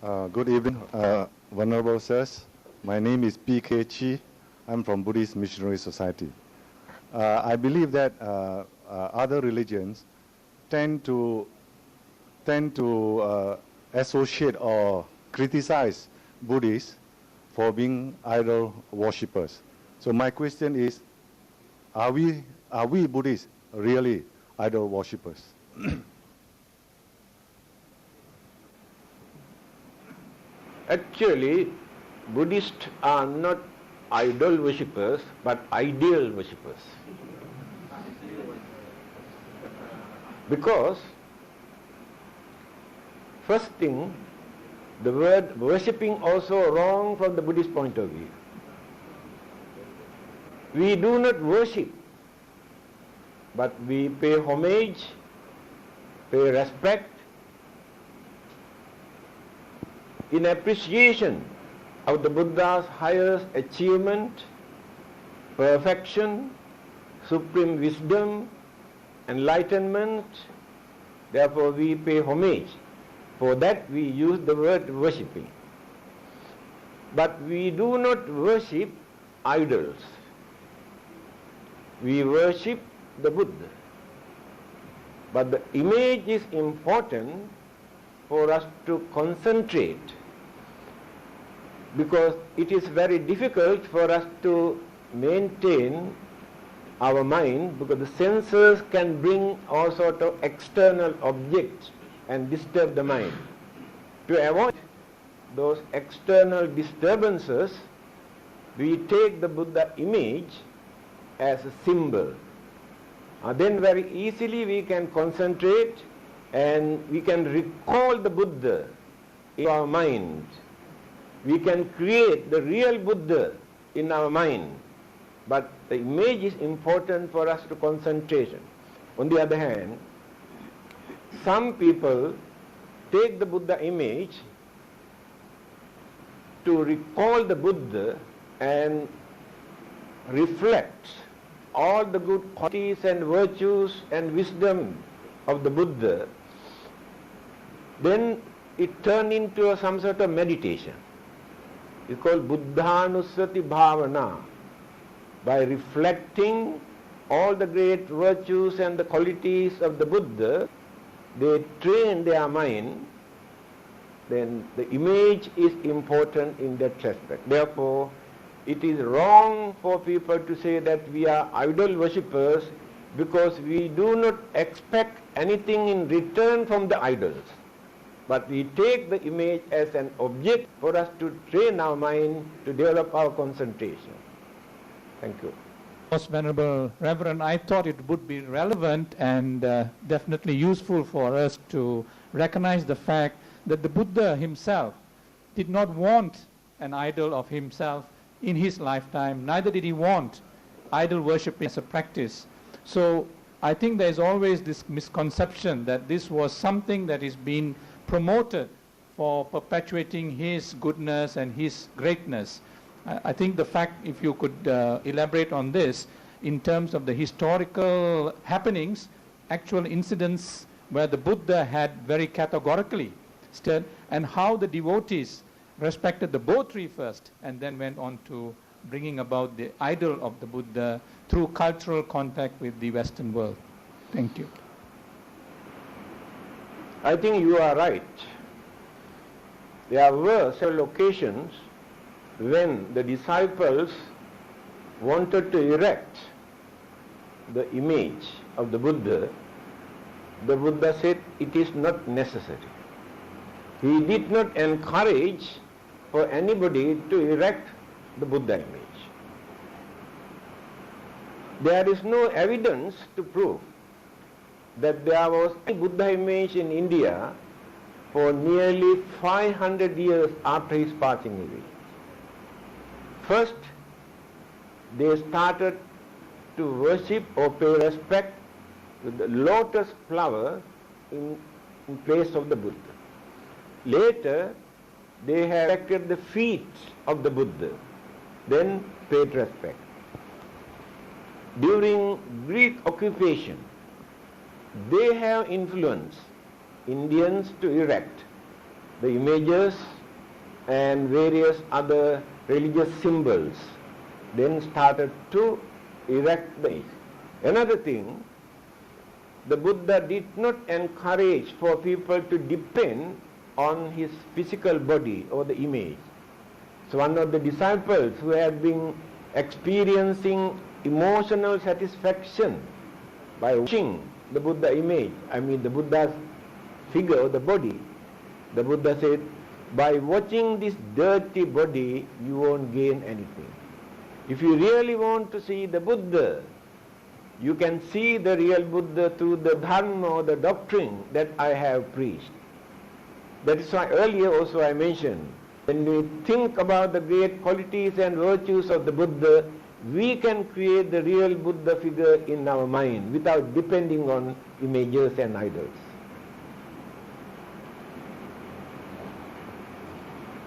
Good evening, Venerable Sirs. My name is P.K. Chi. I'm from Buddhist Missionary Society. I believe that other religions tend to associate or criticize Buddhists for being idol worshippers. So my question is, are we Buddhists really idol worshippers? Actually, Buddhists are not idol worshippers, but ideal worshippers. Because, first thing, the word worshipping also wrong from the Buddhist point of view. We do not worship, but we pay homage, pay respect, in appreciation of the Buddha's highest achievement, perfection, supreme wisdom, enlightenment. Therefore we pay homage. For that we use the word worshipping. But we do not worship idols. We worship the Buddha. But the image is important for us to concentrate, because it is very difficult for us to maintain our mind, because the senses can bring all sort of external objects and disturb the mind. To avoid those external disturbances, we take the Buddha image as a symbol. Then very easily we can concentrate and we can recall the Buddha in our mind. We can create the real Buddha in our mind. But the image is important for us to concentration. On the other hand, some people take the Buddha image to recall the Buddha and reflect all the good qualities and virtues and wisdom of the Buddha. Then it turns into some sort of meditation. It's called Buddhanusati Bhavana. By reflecting all the great virtues and the qualities of the Buddha, they train their mind. Then the image is important in that respect. Therefore, it is wrong for people to say that we are idol worshippers, because we do not expect anything in return from the idols. But we take the image as an object for us to train our mind to develop our concentration. Thank you. Most Venerable Reverend, I thought it would be relevant and definitely useful for us to recognize the fact that the Buddha himself did not want an idol of himself in his lifetime, neither did he want idol worship as a practice. So I think there is always this misconception that this was something that is being promoted for perpetuating his goodness and his greatness. I think the fact, if you could elaborate on this, in terms of the historical happenings, actual incidents where the Buddha had very categorically stood, and how the devotees respected the Bo tree first, and then went on to bringing about the idol of the Buddha through cultural contact with the Western world. Thank you. I think you are right. There were several occasions when the disciples wanted to erect the image of the Buddha. The Buddha said it is not necessary. He did not encourage for anybody to erect the Buddha image. There is no evidence to prove that there was a Buddha image in India for nearly 500 years after his passing away. First, they started to worship or pay respect to the lotus flower in place of the Buddha. Later, they have erected the feet of the Buddha, then paid respect. During Greek occupation, they have influenced Indians to erect the images and various other religious symbols, then started to erect the image. Another thing, the Buddha did not encourage for people to depend on his physical body or the image. So one of the disciples who had been experiencing emotional satisfaction by watching the Buddha image, the Buddha's figure or the body, the Buddha said, by watching this dirty body, you won't gain anything. If you really want to see the Buddha, you can see the real Buddha through the Dhamma or the doctrine that I have preached. That is why earlier also I mentioned, when we think about the great qualities and virtues of the Buddha, we can create the real Buddha figure in our mind without depending on images and idols.